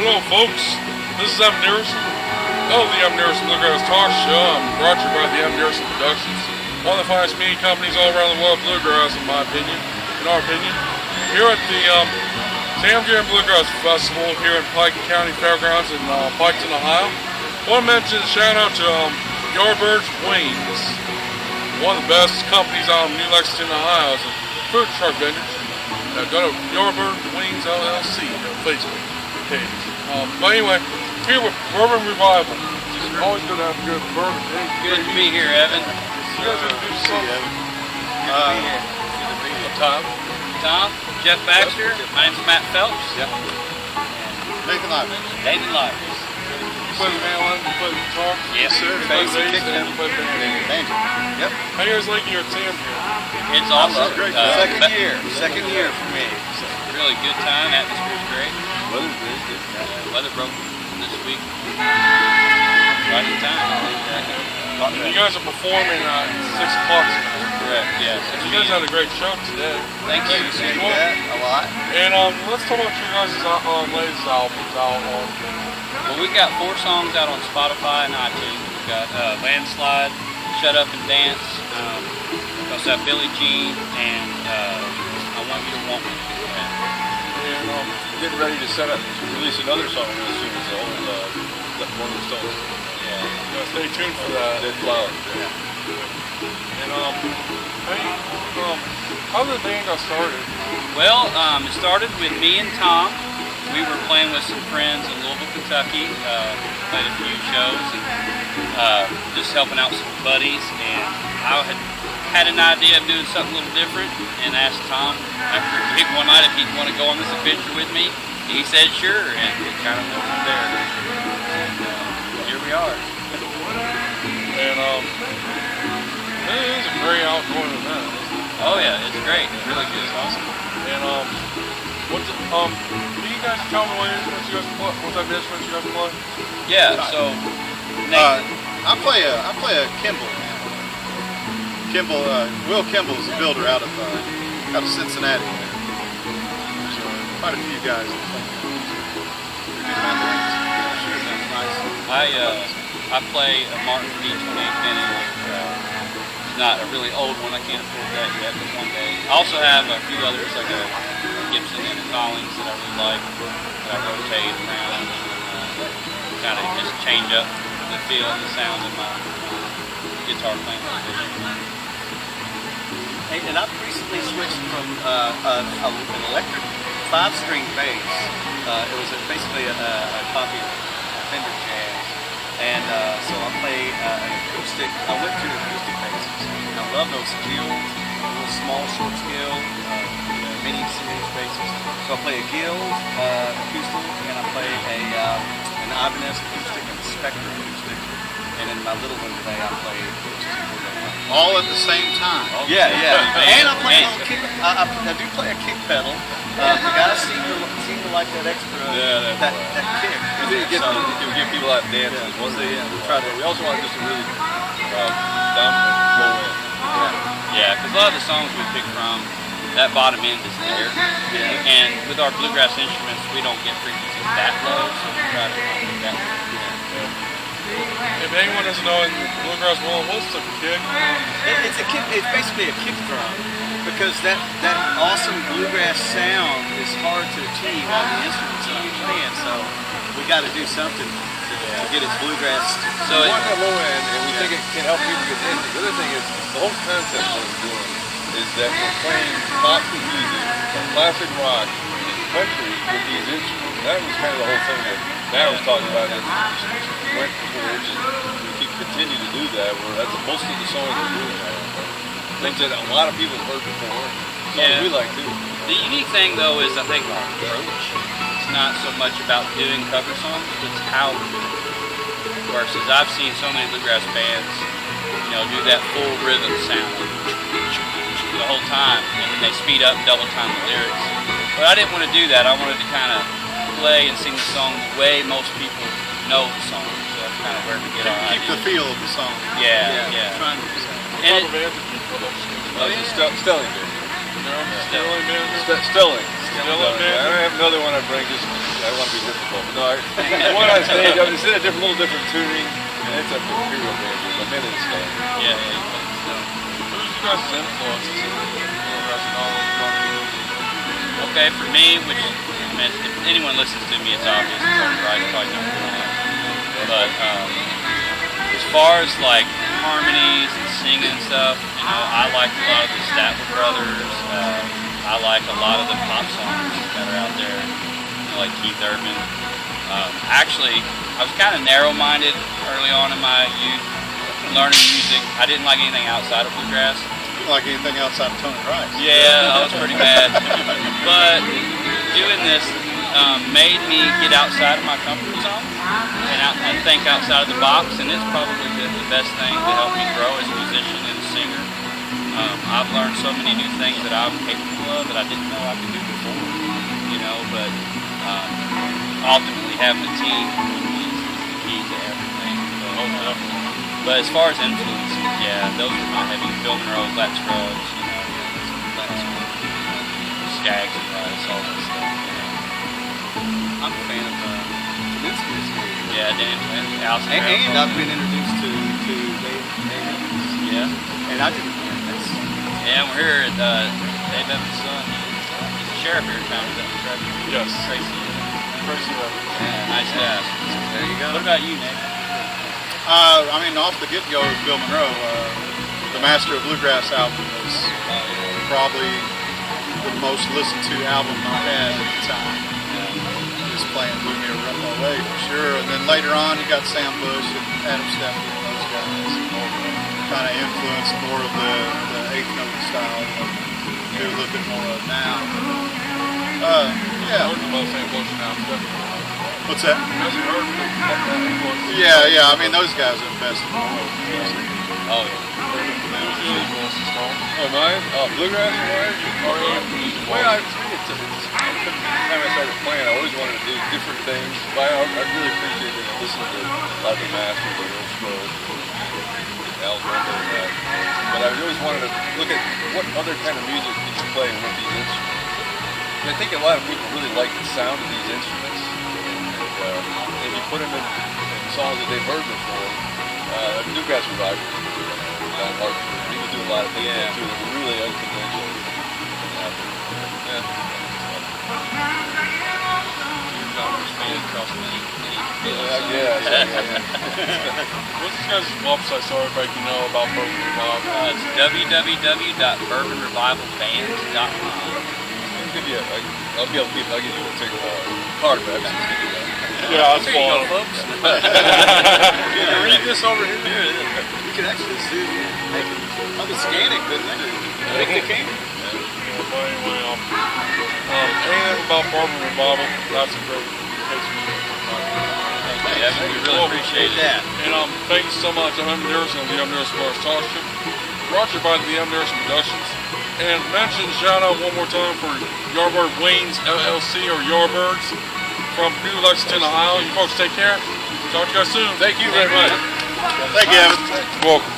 Hello, folks. This is Evan Dickerson of the Evan Dickerson Bluegrass Talk Show. I'm brought to you by the Evan Dickerson Productions, one of the finest media companies all around the world, bluegrass, in my opinion, in our opinion. Here at the Sam Gary Bluegrass Festival here in Pike County Fairgrounds in Piketon, Ohio. I want to mention a shout out to Yardbirds Wings, one of the best companies out in New Lexington, Ohio, as a food truck vendors. Go to Yardbirds Wings LLC on Facebook page. But anyway, here with Bourbon Revival. It's always good to have a good bourbon. Good to be here, Evan. You guys are do something. Good to be here. Good to be here. Tom, Jeff Baxter. My name's Matt Phelps. Yep. Nathan Lively. Nathan Lively. You play the mandolin, you play the guitar? Yes, sir. You play the bass, and you play the Banjo. Yep. How you guys liking your Sam here? It's awesome. Great. Second year for me. So. Really good time. Atmosphere's great. Weather's very good. Weather broke this week. Right in time. You guys are performing at 6 o'clock tonight. Correct. Yes. You guys had a great show today. Thank you. Appreciate that a lot. And let's talk about your guys' latest albums out on. Well, we got 4 songs out on Spotify and iTunes. We've got Landslide, Shut Up and Dance. We also have Billie Jean and I Want You to Want Me. And getting ready to set up to release another song as soon as the old Rolling Stones. Yeah, stay tuned for that. Dead Flowers. And how did the band got started? Well, it started with me and Tom. We were playing with some friends in Louisville, Kentucky. Played a few shows and just helping out some buddies. And I had an idea of doing something a little different and asked Tom after a gig one night if he'd want to go on this adventure with me. He said sure, and it kind of went from there. And here we are. And it is a very outgoing event. Oh yeah, it's great. It's really good. It's awesome. And can you guys tell me what instruments you guys play? What type of instruments you guys play? Yeah. So Nathan, I play a Kimball. Will Kimball is a builder out of Cincinnati. There's quite a few guys that play. I play a Martin D28 Vintage. It's not a really old one. I can't afford that yet, but one day. I also have a few others like a Gibson and a Collins that I really like that I rotate around and kind of just change up the feel and the sound of my guitar playing. Hey, and I've recently switched from an electric 5-string bass. It was basically a copy of Fender Jazz. And so I play an acoustic. I went to acoustic basses. I love those Guild, little small short scale, mini series basses. So I play a Guild acoustic, and I play an Ibanez acoustic and a Spectre acoustic. And in my little one today, I play all at the same time. Yeah. And I play a kick. I do play a kick pedal. The guys seem to like that extra, that kick. You give people out dances. Once they try to. We also want just a really dominant low end. Yeah, because a lot of the songs we pick from, that bottom end is there. And with our bluegrass instruments, we don't get frequencies that low, so we try to make that low. If anyone doesn't know in the bluegrass world, what's the kick? It's a kick. It's basically a kick drum, because that awesome bluegrass sound is hard to achieve on the instruments that I'm playing. So we got to do something to get it bluegrass. So we want that low end, and we think it can help people get into it. The other thing is the whole concept of what we're doing is that we're playing classical music, classic rock, country with these instruments. That was kind of the whole thing that Matt was talking about. Went towards, and we can continue to do that. That's most of the songs we're doing now. Things that a lot of people have heard before. Songs we like too. The unique thing though is I think our approach. It's not so much about doing cover songs, it's how we do it. Versus I've seen so many bluegrass bands, do that full rhythm sound the whole time, and then they speed up and double time the lyrics. But I didn't want to do that. I wanted to kind of play and sing the song the way most people know the song. So that's kind of where we get our Keep ideas. the feel of the song. Yeah. Trying to do that. And Stelling band. Sterling band? Stelling. Stelling band? I have another one I bring just I want to be difficult. But no, one on stage, I just did a little different tuning, and it's a imperial banjo, the minute stone. Yeah. Who's you guys' influences in bluegrass and all those genres? Okay, for me, which, I mean, if anyone listens to me, it's obvious. Tony Wright's probably number one. But as far as like harmonies and singing and stuff, you know, I like a lot of the Statler Brothers. I like a lot of the pop songs that are out there, you know, like Keith Urban. Actually, I was kind of narrow-minded early on in my youth, learning music. I didn't like anything outside of bluegrass. You don't like anything outside of Tony Rice? Yeah, I was pretty bad. But doing this made me get outside of my comfort zone and think outside of the box, and it's probably the best thing to help me grow as a musician and a singer. I've learned so many new things that I'm capable of that I didn't know I could do before, you know, but ultimately having a team is the key to everything. But as far as influences, yeah, those are my heavy. Bill Monroe, Flat Scrubs, you know, Skaggs and Rice, all that stuff. I'm a fan of Kaminsky's. Yeah, Dan Allison. And I've been introduced to Dave Evans. Yeah. And I didn't. Yeah, we're here at Dave Evans' son. He's a sheriff here in town. Is that correct? Yes. Tracy. Yeah. Nice guys. There you go. What about you, Nick? I mean, off the get-go with Bill Monroe, the Master of Bluegrass album was probably the most listened to album I had at the time. Just playing Blew Me Away for sure. And then later on, you got Sam Bush and Adam Steffy and those guys. Kind of influenced more of the eighth note style. Do a little bit more of now. Yeah. What's that? Yeah. I mean, those guys are the best. Oh, yeah. Oh, mine? Bluegrass wise? Well, I think it's the time I started playing, I always wanted to do different things. But I really appreciate it. I listened to a lot of the Masters, the Earl Scruggs, Al Rondo, and that. But I always wanted to look at what other kind of music can you play with these instruments. And I think a lot of people really like the sound of these instruments. And if you put them in songs that they've heard before, Bluegrass Revival, Don Larson, he would do a lot of things too that were really unconventional. What's this guy's website so everybody can know about Bourbon Revival? It's www.bourbonrevivalband.com. I'll give you a card back. Yeah, that's fine. Folks. Can you read this over here? You can actually see it. I can scan it, couldn't I? I think they can. But anyway, anything about Bourbon Revival, that's a great case of music. Yeah, we really appreciate that. And thank you so much. I'm Dickerson of the Dickerson Bluegrass Talk Show. Brought to you by the Dickerson Productions. And mention, shout out one more time for Yardbird Wings LLC or Yardbirds from New Lexington, Ohio. You folks take care. Talk to you guys soon. Thank you very much. Thank you, Evan. Welcome.